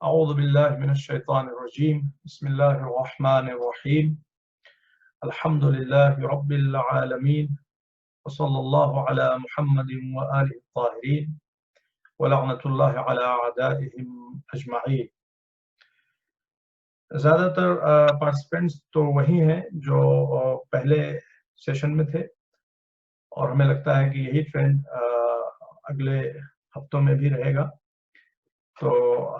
أعوذ بالله من الشيطان الرجيم بسم الله الرحمن الرحيم الحمد لله رب العالمين وصلى الله على محمد وآله الطاهرين ولعنة الله على أعدائهم أجمعين۔ زیادہ تر پارٹیسپینٹس تو وہی ہیں جو پہلے سیشن میں تھے، اور ہمیں لگتا ہے کہ یہی ٹرینڈ اگلے ہفتوں میں بھی رہے گا۔ تو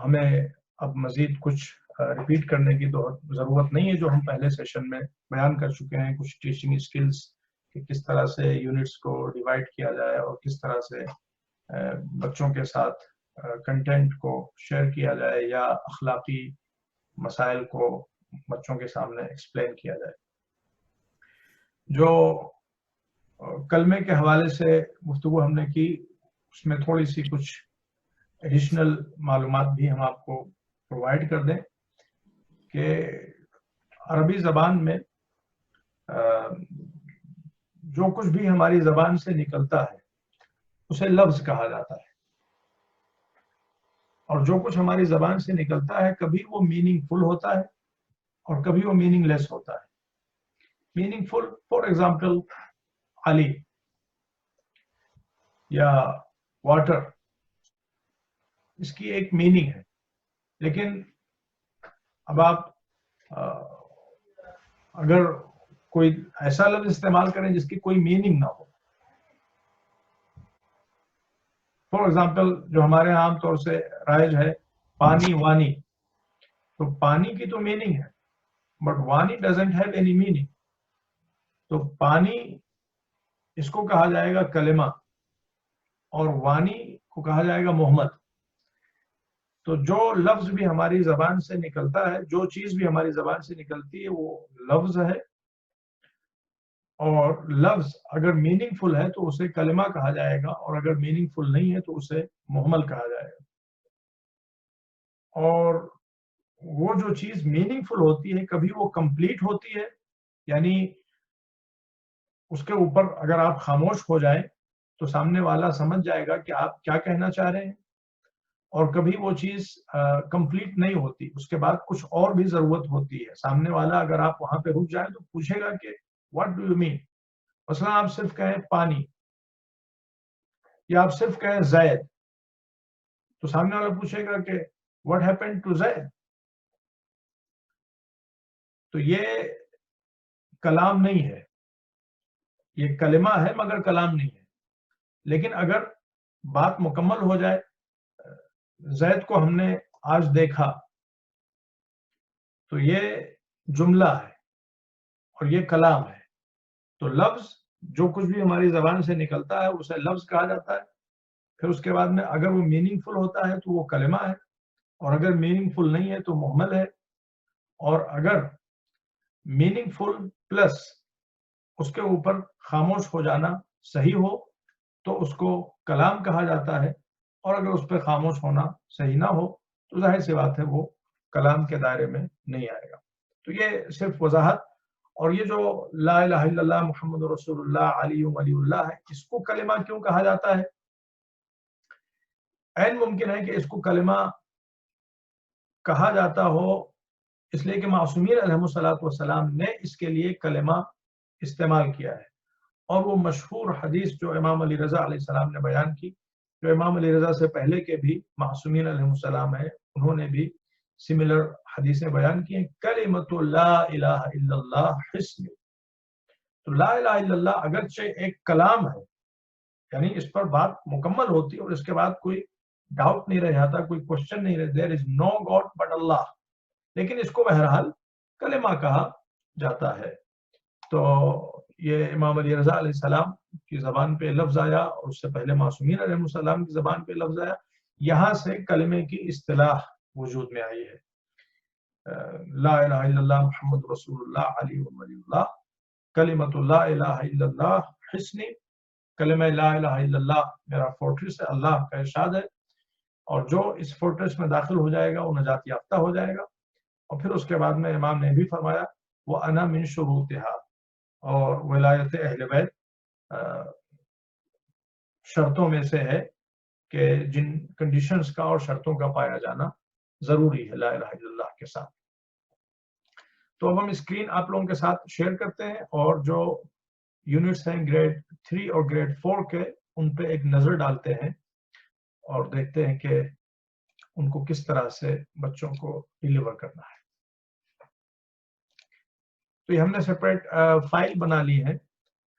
ہمیں اب مزید کچھ ریپیٹ کرنے کی تو ضرورت نہیں ہے جو ہم پہلے سیشن میں بیان کر چکے ہیں، کچھ ٹیچنگ اسکلز کہ کس طرح سے یونٹس کو ڈیوائڈ کیا جائے اور کس طرح سے بچوں کے ساتھ کنٹینٹ کو شیئر کیا جائے یا اخلاقی مسائل کو بچوں کے سامنے ایکسپلین کیا جائے۔ جو کلمے کے حوالے سے گفتگو ہم نے کی، اس میں تھوڑی سی کچھ ایڈیشنل معلومات بھی ہم آپ کو پرووائڈ کر دیں کہ عربی زبان میں جو کچھ بھی ہماری زبان سے نکلتا ہے اسے لفظ کہا جاتا ہے، اور جو کچھ ہماری زبان سے نکلتا ہے کبھی وہ میننگ فل ہوتا ہے اور کبھی وہ میننگ لیس ہوتا ہے۔ میننگ فل فار ایگزامپل علی یا واٹر، اس کی ایک میننگ ہے، لیکن اب آپ اگر کوئی ایسا لفظ استعمال کریں جس کی کوئی میننگ نہ ہو، فار ایگزامپل جو ہمارے یہاں عام طور سے رائج ہے پانی وانی، تو پانی کی تو میننگ ہے but Wani doesn't have any meaning, تو پانی اس کو کہا جائے گا کلمہ اور وانی کو کہا جائے گا محمد۔ تو جو لفظ بھی ہماری زبان سے نکلتا ہے، جو چیز بھی ہماری زبان سے نکلتی ہے وہ لفظ ہے، اور لفظ اگر میننگ فل ہے تو اسے کلمہ کہا جائے گا، اور اگر میننگ فل نہیں ہے تو اسے محمل کہا جائے گا۔ اور وہ جو چیز میننگ فل ہوتی ہے کبھی وہ کمپلیٹ ہوتی ہے، یعنی اس کے اوپر اگر آپ خاموش ہو جائیں تو سامنے والا سمجھ جائے گا کہ آپ کیا کہنا چاہ رہے ہیں، اور کبھی وہ چیز کمپلیٹ نہیں ہوتی، اس کے بعد کچھ اور بھی ضرورت ہوتی ہے۔ سامنے والا اگر آپ وہاں پہ رک جائیں تو پوچھے گا کہ واٹ ڈو یو مین، مثلا آپ صرف کہیں پانی یا آپ صرف کہیں زید، تو سامنے والا پوچھے گا کہ واٹ ہیپنڈ ٹو زید، تو یہ کلام نہیں ہے، یہ کلمہ ہے مگر کلام نہیں ہے۔ لیکن اگر بات مکمل ہو جائے، زید کو ہم نے آج دیکھا، تو یہ جملہ ہے اور یہ کلام ہے۔ تو لفظ جو کچھ بھی ہماری زبان سے نکلتا ہے اسے لفظ کہا جاتا ہے، پھر اس کے بعد میں اگر وہ میننگ فل ہوتا ہے تو وہ کلمہ ہے، اور اگر میننگ فل نہیں ہے تو محمل ہے، اور اگر میننگ فل پلس اس کے اوپر خاموش ہو جانا صحیح ہو تو اس کو کلام کہا جاتا ہے، اور اگر اس پہ خاموش ہونا صحیح نہ ہو تو ظاہر سی بات ہے وہ کلام کے دائرے میں نہیں آئے گا۔ تو یہ صرف وضاحت، اور یہ جو لا الہ الا اللہ محمد رسول اللہ علی ولی اللہ ہے، اس کو کلمہ کیوں کہا جاتا ہے؟ عین ممکن ہے کہ اس کو کلمہ کہا جاتا ہو اس لیے کہ معصومین علیہ الصلوۃ والسلام نے اس کے لیے کلمہ استعمال کیا ہے، اور وہ مشہور حدیث جو امام علی رضا علیہ السلام نے بیان کی، جو امام علی رضا سے پہلے کے بھی معصومین علیہ السلام ہیں انہوں نے بھی سملر حدیثیں بیان کی ہیں، کلمۃ لا الہ الا اللہ حسن۔ تو لا الہ الا اللہ اگرچہ ایک کلام ہے، یعنی اس پر بات مکمل ہوتی ہے اور اس کے بعد کوئی ڈاؤٹ نہیں رہ جاتا، کوئی کوشچن نہیں رہ، دیر از نو گاڈ بٹ اللہ، لیکن اس کو بہرحال کلمہ کہا جاتا ہے۔ تو یہ امام علی رضا علیہ السلام کی زبان پہ لفظ آیا، اور اس سے پہلے معصومین علیہ السلام کی زبان پہ لفظ آیا، یہاں سے کلمے کی اصطلاح وجود میں آئی ہے۔ لا الہ الا اللہ محمد رسول اللہ علی ولی اللہ، کلمۃ لا الہ الا اللہ حسنی، کلمہ لا الہ الا اللہ میرا فورٹریس ہے، اللہ کا ارشاد ہے، اور جو اس فورٹریس میں داخل ہو جائے گا وہ نجات یافتہ ہو جائے گا۔ اور پھر اس کے بعد میں امام نے بھی فرمایا وہ انا من شروطہا، اور ولایت اہل بیت شرطوں میں سے ہے کہ جن کنڈیشنز کا اور شرطوں کا پایا جانا ضروری ہے لا الہ الا اللہ کے ساتھ. تو اب ہم اسکرین آپ لوگوں کے ساتھ شیئر کرتے ہیں اور جو یونٹس ہیں گریڈ 3 اور گریڈ 4 کے ان پہ ایک نظر ڈالتے ہیں اور دیکھتے ہیں کہ ان کو کس طرح سے بچوں کو ڈیلیور کرنا ہے. تو یہ ہم نے سیپریٹ فائل بنا لی ہے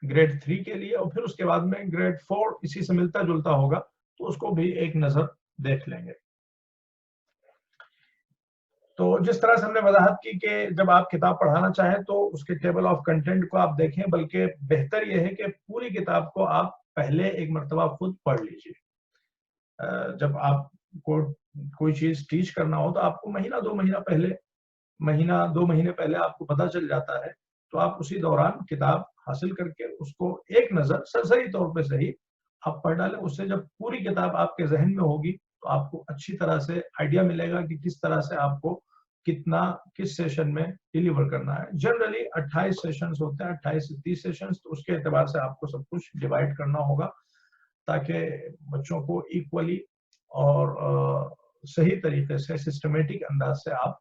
گریڈ 3 کے لیے اور پھر اس کے بعد میں گریڈ 4 اسی سے ملتا جلتا ہوگا تو اس کو بھی ایک نظر دیکھ لیں گے. تو جس طرح سے ہم نے وضاحت کی کہ جب آپ کتاب پڑھانا چاہیں تو اس کے ٹیبل آف کنٹینٹ کو آپ دیکھیں، بلکہ بہتر یہ ہے کہ پوری کتاب کو آپ پہلے ایک مرتبہ خود پڑھ لیجئے. جب آپ کو کوئی چیز ٹیچ کرنا ہو تو آپ کو مہینہ دو مہینے پہلے آپ کو پتہ چل جاتا ہے، تو آپ اسی دوران کتاب حاصل کر کے اس کو ایک نظر سرسری طور پہ صحیح آپ پڑھ ڈالیں. اس سے جب پوری کتاب آپ کے ذہن میں ہوگی تو آپ کو اچھی طرح سے آئیڈیا ملے گا کہ کس طرح سے آپ کو کتنا کس سیشن میں ڈیلیور کرنا ہے. جنرلی 28 سیشنز ہوتے ہیں، 28 سے 30 سیشنز، تو اس کے اعتبار سے آپ کو سب کچھ ڈیوائڈ کرنا ہوگا تاکہ بچوں کو ایکولی اور صحیح طریقے سے سسٹمیٹک انداز سے آپ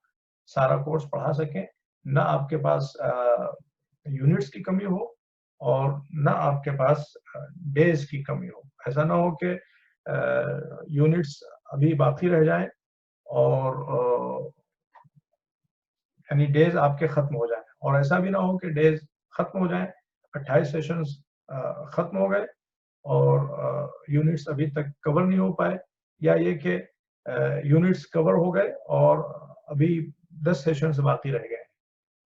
سارا کورس پڑھا سکیں. نہ آپ کے پاس یونٹس کی کمی ہو اور نہ آپ کے پاس ڈیز کی کمی ہو. ایسا نہ ہو کہ یونٹس ابھی باقی رہ جائیں اور یعنی ڈیز آپ کے ختم ہو جائیں، اور ایسا بھی نہ ہو کہ ڈیز ختم ہو جائیں، 28 سیشنز ختم ہو گئے اور یونٹس ابھی تک کور نہیں ہو پائے، یا یہ کہ یونٹس کور ہو گئے اور ابھی 10 سیشنز باقی رہ گئے.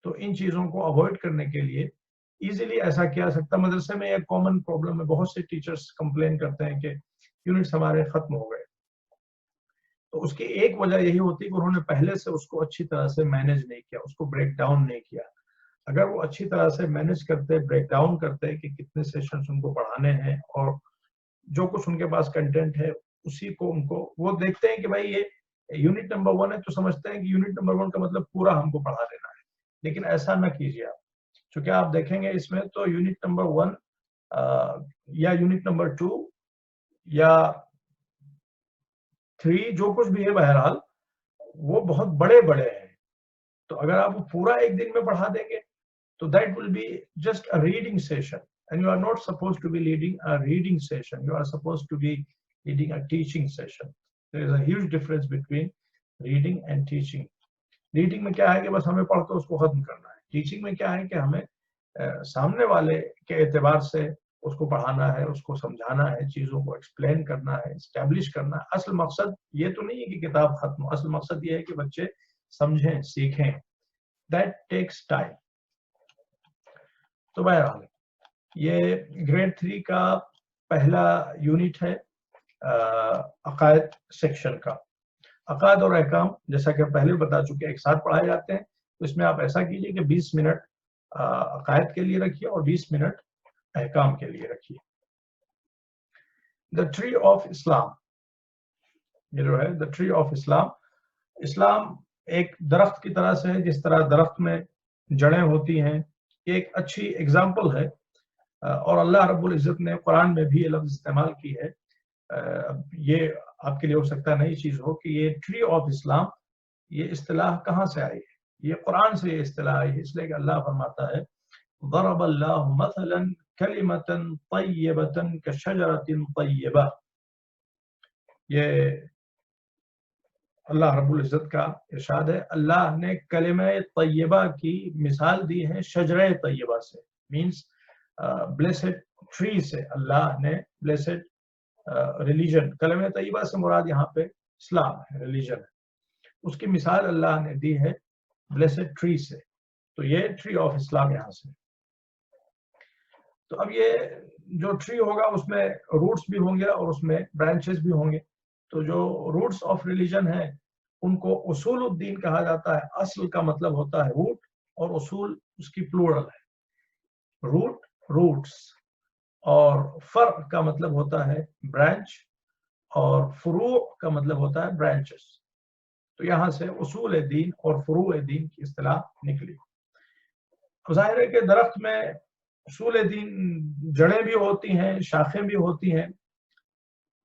تو ان چیزوں کو اوائڈ کرنے کے لیے ایزیلی ایسا کیا سکتا. مدرسے میں ایک کامن پرابلم ہے، بہت سے ٹیچرز کمپلین کرتے ہیں کہ یونٹس ہمارے ختم ہو گئے. تو اس کی ایک وجہ یہی ہوتی ہے کہ انہوں نے پہلے سے اس کو اچھی طرح سے مینیج نہیں کیا، اس کو بریک ڈاؤن نہیں کیا. اگر وہ اچھی طرح سے مینیج کرتے، بریک ڈاؤن کرتے کہ کتنے سیشنز ان کو پڑھانے ہیں اور جو کچھ ان کے پاس کنٹینٹ ہے اسی کو ان کو وہ دیکھتے ہیں کہ بھائی یہ یونٹ نمبر 1 ہے تو سمجھتے ہیں کہ یونٹ نمبر 1 کا مطلب پورا ہم کو پڑھا دینا ہے. لیکن ایسا نہ کیجیے آپ، چونکہ آپ دیکھیں گے اس میں تو یونٹ نمبر 1 یا یونٹ نمبر 2 یا 3 جو کچھ بھی ہے بہرحال وہ بہت بڑے ہیں. تو اگر آپ پورا ایک دن میں پڑھا دیں گے تو that will be just a reading session, and you are not supposed to be leading a reading session, you are supposed to be leading a teaching session. There is a huge difference between reading and teaching. Reading میں کیا ہے کہ بس ہمیں پڑھ کے اس کو ختم کرنا ہے. Teaching میں کیا ہے کہ ہمیں سامنے والے کے اعتبار سے اس کو پڑھانا ہے، اس کو سمجھانا ہے، چیزوں کو ایکسپلین کرنا ہے، اسٹیبلش کرنا ہے. اصل مقصد یہ تو نہیں ہے کہ کتاب ختم ہو، اصل مقصد یہ ہے کہ بچے سمجھیں، سیکھیں. That takes time. تو بہرحال یہ گریڈ 3 کا پہلا یونٹ ہے عقائد سیکشن کا. عقائد اور احکام جیسا کہ پہلے بتا چکے ایک ساتھ پڑھائے جاتے ہیں. تو اس میں آپ ایسا کیجئے کہ 20 منٹ عقائد کے لیے رکھیے اور 20 منٹ احکام کے لیے رکھیے. The tree of Islam، یہ جو ہے the tree of Islam، اسلام ایک درخت کی طرح سے ہے. جس طرح درخت میں جڑیں ہوتی ہیں، یہ ایک اچھی اگزامپل ہے اور اللہ رب العزت نے قرآن میں بھی یہ لفظ استعمال کی ہے. یہ آپ کے لیے ہو سکتا ہے نئی چیز ہو کہ یہ ٹری آف اسلام، یہ اصطلاح کہاں سے آئی ہے؟ یہ قرآن سے یہ اصطلاح آئی ہے، اس لیے کہ اللہ فرماتا ہے ضرب اللہ مثلا کلمۃ طیبۃ کشجرۃ طیبہ. یہ اللہ رب العزت کا ارشاد ہے، اللہ نے کلمہ طیبہ کی مثال دی ہے شجرہ طیبہ سے، مینس بلیسڈ ٹری سے. اللہ نے بلیسڈ ریلیجن، کلمہ طیبہ سے مراد یہاں پہ اسلام ہے، ریلیجن ہے، اس کی مثال اللہ نے دی ہے بلیسڈ ٹری سے. تو یہ ٹری آف اسلام یہاں سے. تو اب یہ جو ٹری ہوگا اس میں روٹس بھی ہوں گے اور اس میں برانچز بھی ہوں گے. تو جو روٹس آف ریلیجن ہیں ان کو اصول الدین کہا جاتا ہے. اصل کا مطلب ہوتا ہے روٹ اور اصول اس کی پلورل ہے. روٹ، روٹس، اور فرع کا مطلب ہوتا ہے برانچ اور فروع کا مطلب ہوتا ہے برانچز. تو یہاں سے اصول دین اور فروع دین کی اصطلاح نکلی. ظاہر ہے کہ درخت میں اصول دین جڑیں بھی ہوتی ہیں، شاخیں بھی ہوتی ہیں،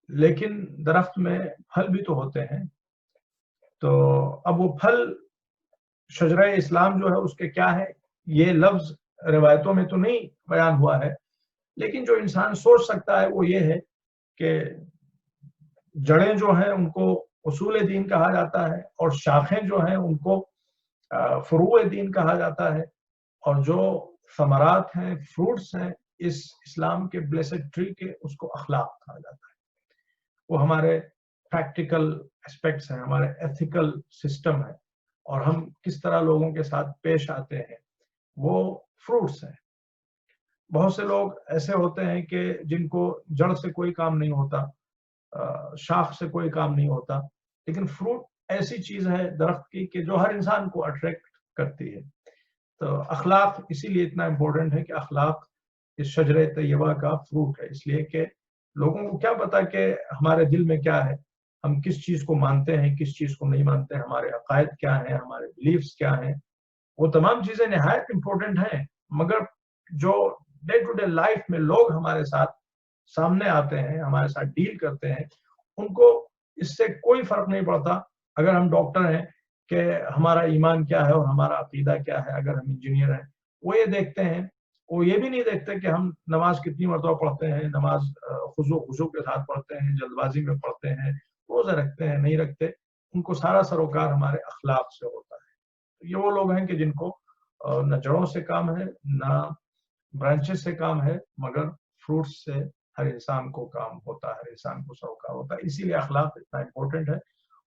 لیکن درخت میں پھل بھی تو ہوتے ہیں. تو اب وہ پھل شجرہ اسلام جو ہے اس کے کیا ہے، یہ لفظ روایتوں میں تو نہیں بیان ہوا ہے، لیکن جو انسان سوچ سکتا ہے وہ یہ ہے کہ جڑیں جو ہیں ان کو اصول دین کہا جاتا ہے، اور شاخیں جو ہیں ان کو فروع دین کہا جاتا ہے، اور جو ثمرات ہیں، فروٹس ہیں اس اسلام کے بلیسڈ ٹری کے، اس کو اخلاق کہا جاتا ہے۔ وہ ہمارے پریکٹیکل اسپیکٹس ہیں، ہمارے ایتھیکل سسٹم ہے، اور ہم کس طرح لوگوں کے ساتھ پیش آتے ہیں، وہ فروٹس ہیں۔ بہت سے لوگ ایسے ہوتے ہیں کہ جن کو جڑ سے کوئی کام نہیں ہوتا، شاخ سے کوئی کام نہیں ہوتا، لیکن فروٹ ایسی چیز ہے درخت کی کہ جو ہر انسان کو اٹریکٹ کرتی ہے۔ تو اخلاق اسی لیے اتنا امپورٹنٹ ہے کہ اخلاق اس شجرہ طیبہ کا فروٹ ہے، اس لیے کہ لوگوں کو کیا پتا کہ ہمارے دل میں کیا ہے، ہم کس چیز کو مانتے ہیں، کس چیز کو نہیں مانتے، ہمارے عقائد کیا ہیں، ہمارے بلیفز کیا ہیں۔ وہ تمام چیزیں نہایت امپورٹنٹ ہیں، مگر جو ڈے ٹو ڈے لائف میں لوگ ہمارے ساتھ سامنے آتے ہیں، ہمارے ساتھ ڈیل کرتے ہیں، ان کو اس سے کوئی فرق نہیں پڑتا اگر ہم ڈاکٹر ہیں کہ ہمارا ایمان کیا ہے اور ہمارا عقیدہ کیا ہے، اگر ہم انجینئر ہیں وہ یہ دیکھتے ہیں، وہ یہ بھی نہیں دیکھتے کہ ہم نماز کتنی مرتبہ پڑھتے ہیں، نماز خضوع کے ساتھ پڑھتے ہیں، جلد بازی میں پڑھتے ہیں، روزے رکھتے ہیں نہیں رکھتے، ان کو سارا سروکار ہمارے اخلاق سے ہوتا ہے۔ یہ وہ لوگ ہیں کہ جن کو نہ جڑوں سے کام ہے، نہ برانچز سے کام ہے، مگر فروٹس سے ہر انسان کو کام ہوتا ہے، ہر انسان کو سروکار ہوتا ہے۔ اسی لیے اخلاق اتنا امپورٹنٹ ہے،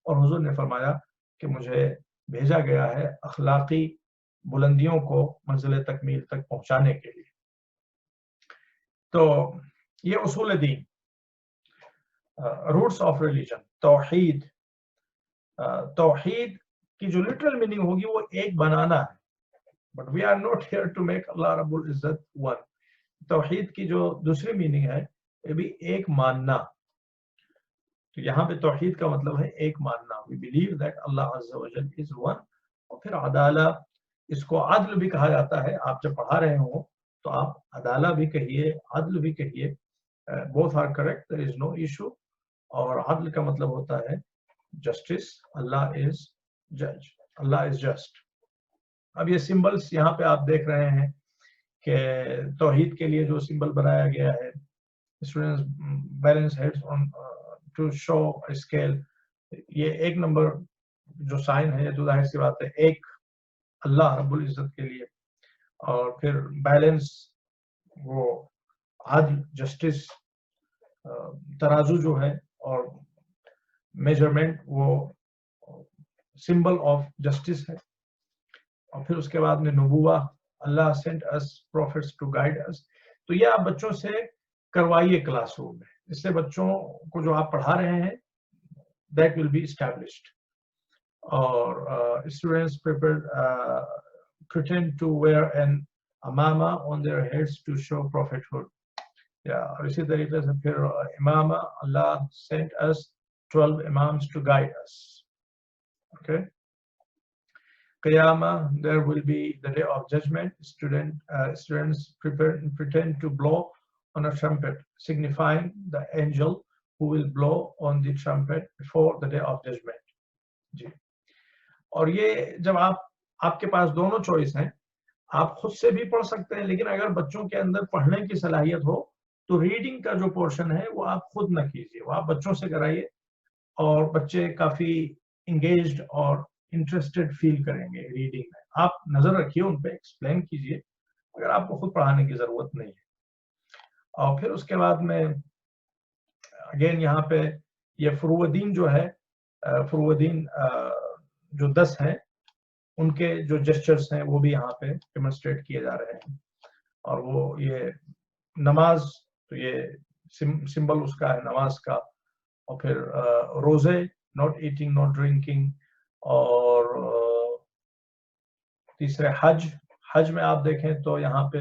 اور حضور نے فرمایا کہ مجھے بھیجا گیا ہے اخلاقی بلندیوں کو منزل تکمیل تک پہنچانے کے لیے۔ تو یہ اصول دین، روٹس آف ریلیجن، توحید۔ توحید کی جو لٹرل میننگ ہوگی وہ ایک بنانا ہے، but we are not here to make Allah رب العزت ون۔ توحید کی جو دوسری میننگ ہے یہ بھی ایک ماننا۔ تو یہاں پہ توحید کا مطلب ہے ایک ماننا، we believe that Allah عز و جل is one۔ اور پھر عدالہ، اس کو عدل بھی کہا جاتا ہے، آپ جب پڑھا رہے ہوں تو آپ عدالہ بھی کہیے، عدل بھی کہیے، both are correct, there is no issue۔ اور عدل کا مطلب ہوتا ہے جسٹس، اللہ از جج، اللہ از جسٹ۔ اب یہ سمبلز یہاں پہ آپ دیکھ رہے ہیں کہ توحید کے لیے جو سمبل بنایا گیا ہے، students balance heads on to show scale, یہ ایک نمبر جو سائن ہے تو ظاہر سی بات ہے ایک اللہ رب العزت کے لیے، اور پھر بیلنس وہ عدل، جسٹس، ترازو جو ہے، اور میجرمنٹ وہ سمبل آف جسٹس ہے۔ اور پھر اس کے بعد میں نبوہ، Allah sent us prophets to guide us. تو یہ آپ بچوں سے کروائیے کلاس روم میں، اس سے بچوں کو جو آپ پڑھا رہے ہیں that will be established۔ اور students pretend to wear an amama on their heads to show prophethood۔ اور اسی طریقے سے پھر امامہ، اللہ sent us 12 imams to guide us۔ okay۔ قیامہ، there will be the day of judgment۔ students pretend to blow on a trumpet, signifying the angel who will blow on the trumpet before the day of judgment۔ جی، اور یہ جب آپ کے پاس دونوں choice ہیں، آپ خود سے بھی پڑھ سکتے ہیں، لیکن اگر بچوں کے اندر پڑھنے کی صلاحیت ہو تو ریڈنگ کا جو پورشن ہے وہ آپ خود نہ کیجیے، وہ آپ بچوں سے کرائیے، اور بچے کافی انگیجڈ اور انٹرسٹڈ فیل کریں گے ریڈنگ میں۔ آپ نظر رکھیے ان پہ، ایکسپلین کیجیے، اگر آپ کو خود پڑھانے کی ضرورت نہیں ہے۔ اور پھر اس کے بعد میں اگین یہاں پہ یہ فروع دین جو ہے، فروع دین جو 10 ہیں ان کے جو جسچرز ہیں وہ بھی یہاں پہ ڈیمونسٹریٹ کیے جا رہے ہیں۔ اور وہ یہ نماز، تو یہ سمبل اس کا ہے نماز کا، اور پھر روزے، ناٹ ایٹنگ ناٹ ڈرنکنگ، اور تیسرے حج میں آپ دیکھیں تو یہاں پہ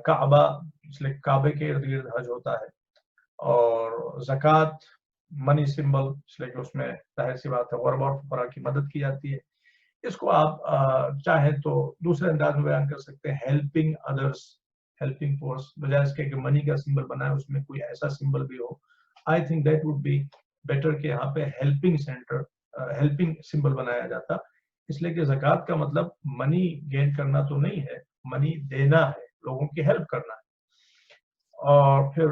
کعبہ، اس لیے کعبے کے ارد گرد حج ہوتا ہے، اور زکوٰۃ منی سمبل، اس لیے کہ اس میں ظاہر سی بات ہے غربا اور فقراء کی مدد کی جاتی ہے۔ اس کو آپ چاہیں تو دوسرے انداز میں بیان کر سکتے ہیں، ہیلپنگ ادرس، ہیلپنگ فورس، بجائے اس کے کہ منی کا سمبل بنا ہے اس میں کوئی ایسا سمبل بھی ہو۔ I think that would be better کہ یہاں پہ ہیلپنگ سینٹر ہیلپنگ سمبل بنایا جاتا، اس لیے کہ زکوٰۃ کا مطلب منی گین کرنا تو نہیں ہے، منی دینا ہے، لوگوں کی ہیلپ کرنا ہے۔ اور پھر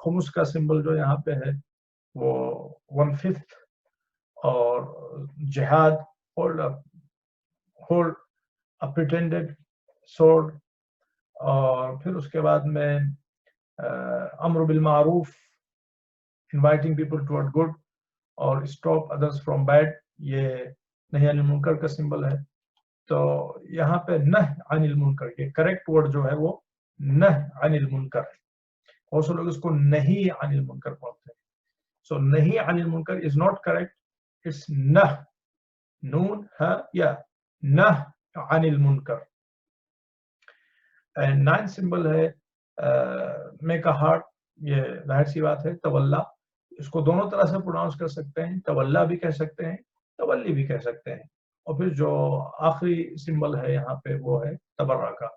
خمس کا سمبل جو یہاں پہ ہے وہ 1/5، اور جہاد، ہولڈ پریٹینڈڈ سورڈ، اور پھر اس کے بعد میں امر بالمعروف، انوائٹنگ پیپل ٹورڈ گڈ، اور اسٹاپ ادرس فرام بیڈ، یہ نہی عن المنکر کا سمبل ہے۔ تو یہاں پہ نہی عن المنکر، یہ کریکٹ ورڈ جو ہے وہ نہی عن المنکر ہے، بہت سے لوگ اس کو نہیں عن المنکر پڑھتے ہیں۔ سو نہیں عن المنکر از ناٹ کریکٹ، اٹس نہ، نون ہے یا نہ عن المنکر۔ اینڈ 9 سمبل ہے میک اے ہارٹ، یہ ظاہر سی بات ہے تولا، اس کو دونوں طرح سے پروناؤنس کر سکتے ہیں، تولا بھی کہہ سکتے ہیں، تولی بھی کہہ سکتے ہیں۔ اور پھر جو آخری سمبل ہے یہاں پہ وہ ہے تبرہ کا،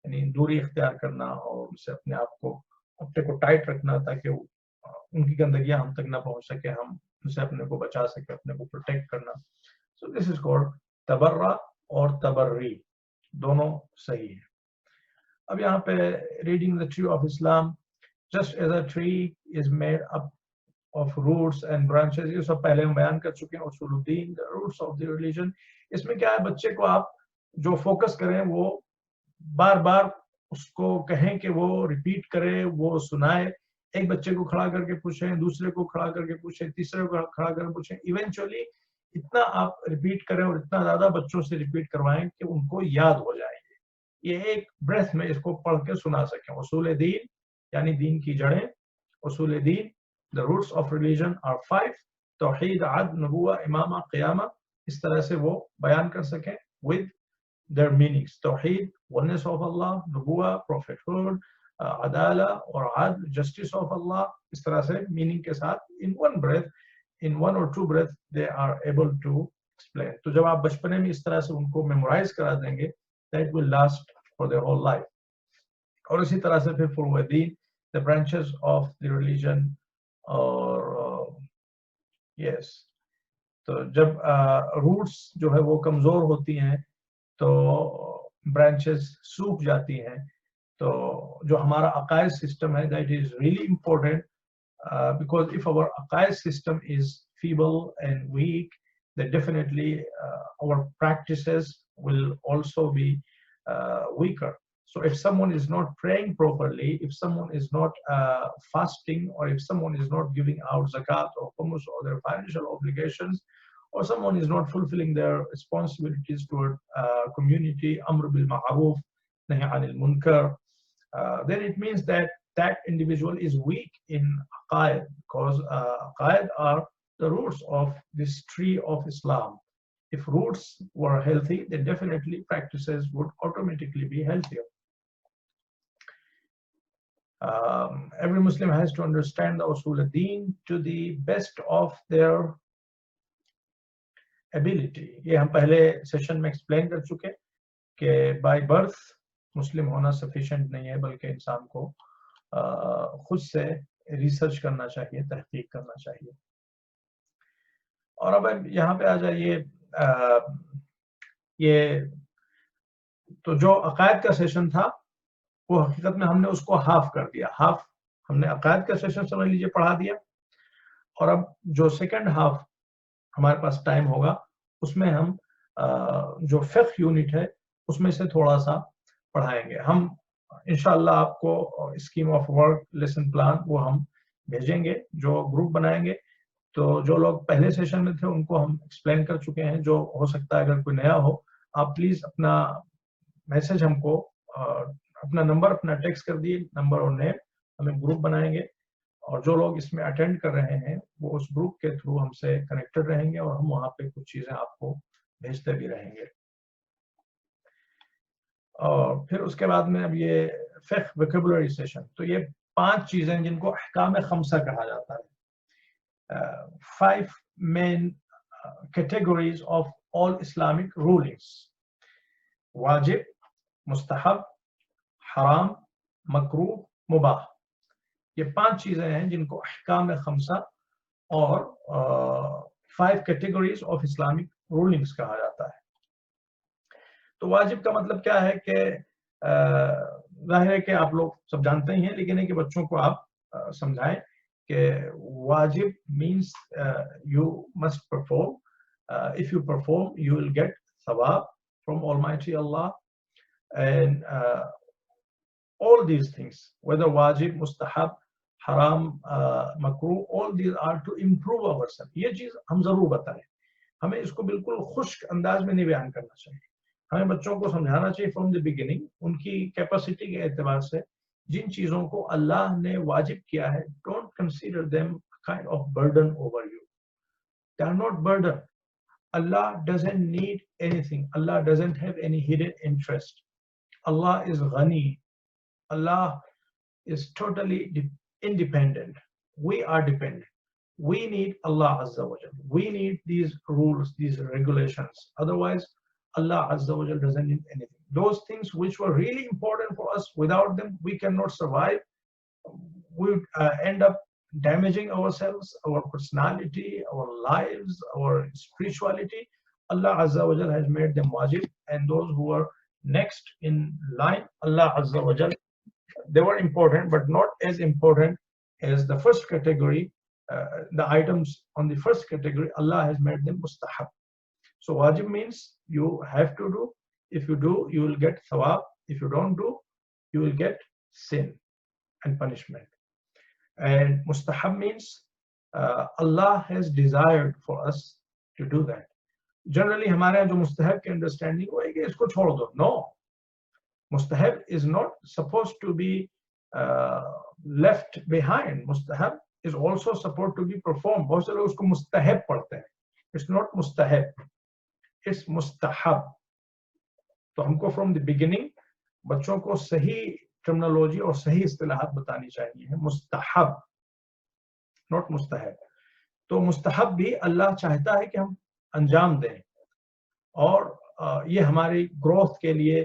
یعنی دوری اختیار کرنا اور اسے اپنے آپ کو، اپنے کو ٹائٹ رکھنا تاکہ ان کی گندگیاں ہم تک نہ پہنچ سکے، ہم ان سے اپنے کو بچا سکے، اپنے کو پروٹیکٹ کرنا۔ سو دس از کالڈ تبرہ اور تبری، دونوں صحیح ہیں۔ اب یہاں پہ reading the tree of Islam, just as a tree is made up of roots and branches, یہ سب پہلے ہم بیان کر چکے ہیں۔ اصول الدین، the roots of the religion، اس میں کیا ہے، بچے کو آپ جو فوکس کریں وہ بار بار اس کو کہیں کہ وہ ریپیٹ کرے، وہ سنائے، ایک بچے کو کھڑا کر کے پوچھیں، دوسرے کو کھڑا کر کے پوچھیں، تیسرے کو کھڑا کر کے پوچھیں، ایونچولی اتنا آپ ریپیٹ کریں اور اتنا زیادہ بچوں سے ریپیٹ کروائیں کہ ان کو یاد ہو جائے گے، یہ ایک بریتھ میں اس کو پڑھ کے سنا سکیں۔ اصول دین یعنی دین کی جڑیں، اصول دین the roots of religion are 5، توحید، عدل، نبوہ، امامہ، قیامہ، اس طرح سے وہ بیان کر سکیں with their meanings۔ توحید، oneness of Allah، نبوہ، prophethood، عدالہ اور عدل، justice of Allah، اس طرح سے meaning کے ساتھ in one breath، in 1 or 2 breath they are able to explain۔ تو جب آپ بچپنے میں اس طرح سے ان کو میمورائز کرا دیں گے that will last for their whole life۔ اور اسی طرح سے پھر فروع دین، the branches of the religion، اور یس، تو جب روٹس جو ہے وہ کمزور ہوتی ہیں تو برانچز سوکھ جاتی ہیں۔ تو جو ہمارا عقائد سسٹم ہے that is really important, because if our عقائد system is feeble and weak then definitely our practices will also be weaker۔ So if someone is not praying properly, if someone is not fasting, or if someone is not giving out zakat or khumus or their financial obligations, or someone is not fulfilling their responsibilities toward community, amr bil ma'ruf, nahy anil munkar, then it means that that individual is weak in aqaid, because aqaid are the roots of this tree of Islam. If roots were healthy, then definitely practices would automatically be healthier۔ Every Muslim has to understand the usul al-Deen to the best of their ability۔ یہ ہم پہلے session میں explain کر چکے کہ by birth مسلم ہونا sufficient نہیں ہے، بلکہ انسان کو خود سے ریسرچ کرنا چاہیے، تحقیق کرنا چاہیے۔ اور اب یہاں پہ آ جائیے، یہ تو جو عقائد کا سیشن تھا وہ حقیقت میں ہم نے اس کو ہاف کر دیا، ہاف ہم نے عقائد کا سیشن سمجھ لیجیے پڑھا دیا، اور اب جو سیکنڈ ہاف ہمارے پاس ٹائم ہوگا اس میں ہم جو فقہ یونٹ ہے اس میں سے تھوڑا سا پڑھائیں گے۔ ہم انشاءاللہ آپ کو scheme of work, lesson plan وہ ہم بھیجیں گے، جو گروپ بنائیں گے۔ تو جو لوگ پہلے سیشن میں تھے ان کو ہم ایکسپلین کر چکے ہیں، جو ہو سکتا ہے اگر کوئی نیا ہو آپ پلیز اپنا میسج ہم کو، اپنا نمبر، اپنا ٹیکسٹ کر دیے، نمبر اور نیم، ہم ایک گروپ بنائیں گے، اور جو لوگ اس میں اٹینڈ کر رہے ہیں وہ اس گروپ کے تھرو ہم سے کنیکٹڈ رہیں گے، اور ہم وہاں پہ کچھ چیزیں آپ کو بھیجتے بھی رہیں گے۔ اور پھر اس کے بعد میں اب یہ فقہ ویکیبولری سیشن، تو یہ 5 چیزیں جن کو احکام خمسہ کہا جاتا ہے۔ 5 main categories of all Islamic rulings: واجب، مستحب، حرام، مکروہ، مباح۔ یہ 5 چیزیں ہیں جن کو احکام خمسہ اور 5 categories of Islamic rulings کہا جاتا ہے. تو واجب کا مطلب کیا ہے کہ ظاہر ہے کہ آپ لوگ سب جانتے ہی ہیں, لیکن ہے کہ بچوں کو آپ سمجھائیں کہ واجب means you must perform. If you perform, you will get thawab from Almighty Allah. And all these things, whether wajib, mustahab, haram, makruh, all these are to improve ourselves. یہ چیز ہم ضرور بتائیں. ہمیں اس کو بالکل خشک انداز میں نہیں بیان کرنا چاہیے. ہمیں بچوں کو سمجھانا چاہیے فرام دی بگننگ, ان کی کیپیسٹی کے اعتبار سے جن چیزوں کو اللہ نے واجب کیا ہے, don't consider them kind of burden over you. They are not burden. Allah doesn't need anything. Allah doesn't have any hidden interest. Allah is ghani. Allah is totally independent. We are dependent. We need Allah Azza wa Jal. We need these rules, these regulations. Otherwise, Allah Azza wa Jal doesn't need anything. Those things which were really important for us, without them, we cannot survive. We would end up damaging ourselves, our personality, our lives, our spirituality. Allah Azza wa Jal has made them wajib, and those who are next in line, Allah Azza wa Jal, they were important, but not as important as the first category. The items on the first category, Allah has made them mustahab. So wajib means you have to do. If you do, you will get thawab. If you don't do, you will get sin and punishment. And mustahab means Allah has desired for us to do that. Generally ہمارے یہاں جو مستحب کی understanding وہ ہے کہ اس کو چھوڑ دو. No, mustahab is not supposed to be left behind. Mustahab is also supposed to be performed. بہت سے لوگ اس کو مستحب پڑھتے ہیں. It's not mustahab, it's mustahab. تو ہم کو from the beginning بچوں کو صحیح ٹرمنالوجی اور صحیح اصطلاحات بتانی چاہیے. مستحب, not مستحب. تو مستحب بھی اللہ چاہتا ہے کہ ہم انجام دیں, اور یہ ہماری گروتھ کے لیے,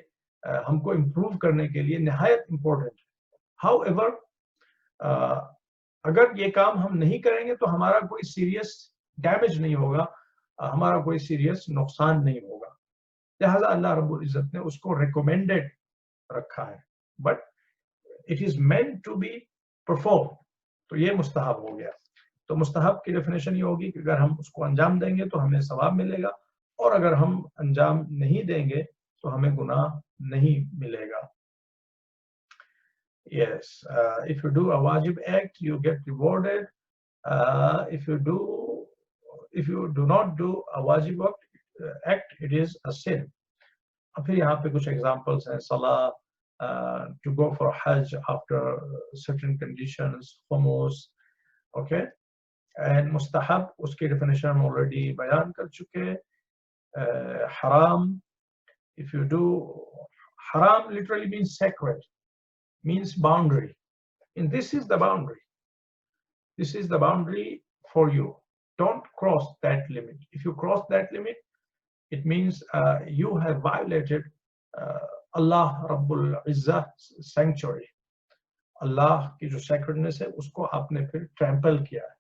ہم کو امپروو کرنے کے لیے نہایت امپورٹنٹ ہے. ہاؤ ایور, اگر یہ کام ہم نہیں کریں گے تو ہمارا کوئی سیریس ڈیمیج نہیں ہوگا, ہمارا کوئی سیریس نقصان نہیں ہوگا. لہذا اللہ رب العزت نے اس کو ریکمینڈڈ رکھا ہے, but it is meant to be perform. تو یہ مستحب ہو گیا. تو مستحب کی ڈیفینیشن یہ ہوگی کہ اگر ہم اس کو انجام دیں گے تو ہمیں ثواب ملے گا, اور اگر ہم انجام نہیں دیں گے تو ہمیں گناہ نہیں ملے گا. Yes, if you do a wajib act, you get rewarded. If you do not do a wajib act, it is a sin. اب پھر یہاں پہ کچھ ایگزامپلس ہیں. صلاح, to go for Hajj after certain conditions, خمس, okay. And مستحب, اس کی ڈیفینیشن ہم آلریڈی بیان کر چکے. حرام, if you do, haram literally means sacred, means boundary, and this is the boundary. This is the boundary for you. Don't cross that limit. If you cross that limit, it means you have violated Allah Rabbul Izzah sanctuary. Allah کی جو sacredness ہے اس کو آپ نے پھر trample کیا ہے.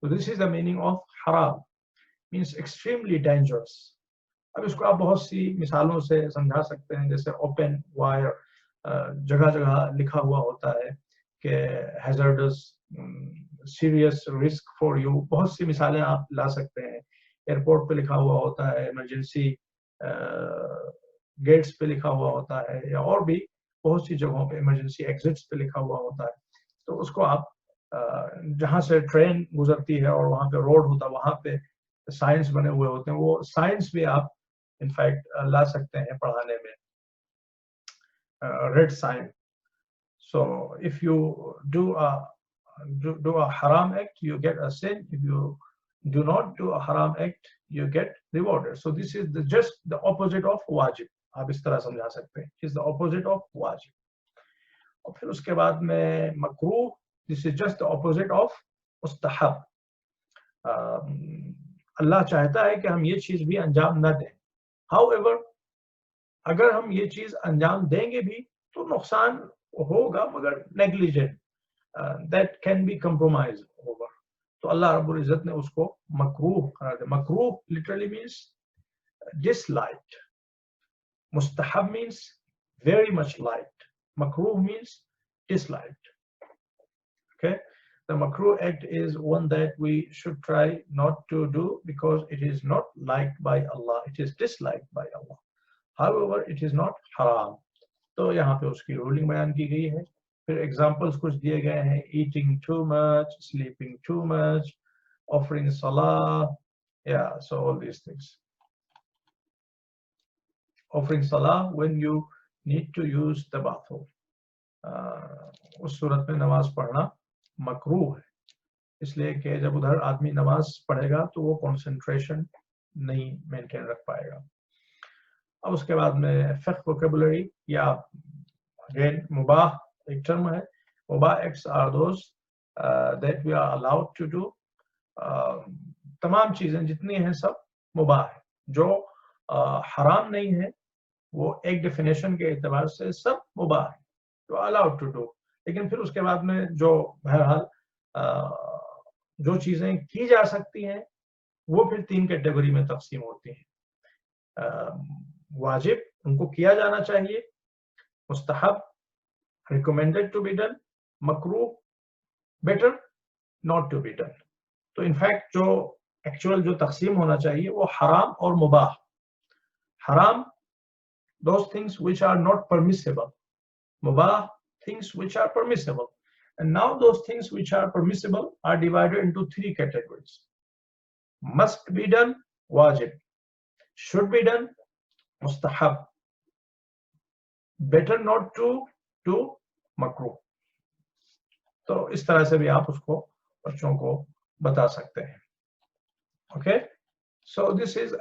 So this is the meaning of haram, means extremely dangerous. اب اس کو آپ بہت سی مثالوں سے سمجھا سکتے ہیں, جیسے اوپن وائر, جگہ جگہ لکھا ہوا ہوتا ہے کہ hazardous, serious risk for you. بہت سی مثالیں آپ لا سکتے ہیں. ایئرپورٹ پہ لکھا ہوا ہوتا ہے, ایمرجنسی گیٹس پہ لکھا ہوا ہوتا ہے, یا اور بھی بہت سی جگہوں پہ ایمرجنسی ایگزٹس پہ لکھا ہوا ہوتا ہے. تو اس کو آپ جہاں سے ٹرین گزرتی ہے اور وہاں پہ روڈ ہوتا ہے, وہاں پہ سائنس بنے ہوئے ہوتے ہیں, وہ سائنس بھی آپ انفیکٹ لا سکتے ہیں پڑھانے میں, red sign. So if you do a haram act, you get a sin. If you do not do a haram act, you get rewarded. So this is just the opposite of wajib. آپ اس طرح سمجھا سکتے ہیں, is the opposite of wajib. اور پھر اس کے بعد میں مکروہ, this is just the opposite of مستحب. اللہ چاہتا ہے کہ ہم یہ چیز بھی انجام نہ دیں. However, اگر ہم یہ چیز انجام دیں گے بھی تو نقصان ہوگا, مگر negligent, that can be compromised over. تو اللہ رب العزت نے اس کو مکروہ قرار دیا. مکروہ literally means disliked. مستحب means very much liked. Makruh means disliked. Okay, the makruh act is one that we should try not to do because it is not liked by Allah, it is disliked by Allah. However, it is not haram. تو یہاں پہ اس کی rolling بیان کی گئی ہے. پھر examples کچھ دیے گئے ہیں: eating too much, sleeping too much, offering salah, yeah, so all these things. Offering salah when you need to use the bathroom. اس صورت میں نماز پڑھنا مکروہ ہے، اس لیے کہ جب ادھر آدمی نماز پڑھے گا تو وہ کنسنٹریشن نہیں مینٹین رکھ پائے گا. اب اس کے بعد میں فقہ ووکیبولری یا اگین مباح ایک ٹرم ہے. مباح acts are those that we are allowed to do. تمام چیزیں جتنی ہیں سب مباح ہے. جو حرام نہیں ہے وہ ایک ڈیفینیشن کے اعتبار سے سب مباح ہے، تو الاؤڈ ٹو ڈو. لیکن پھر اس کے بعد میں جو بہرحال جو چیزیں کی جا سکتی ہیں وہ پھر 3 کیٹیگری میں تقسیم ہوتی ہیں. واجب، ان کو کیا جانا چاہیے. مستحب، ریکمینڈیڈ ٹو بی ڈن. مکروہ، better not to be done. تو انفیکٹ جو ایکچوئل جو تقسیم ہونا چاہیے وہ حرام اور مباح. حرام those things which are not permissible. Mubah, things which are permissible. And now those things which are permissible are divided into 3 categories. Must be done, wajib. Should be done, mustahab. Better not to do, makruh. تو اس طرح سے بھی آپ اس کو بچوں کو بتا سکتے ہیں. Okay, so this is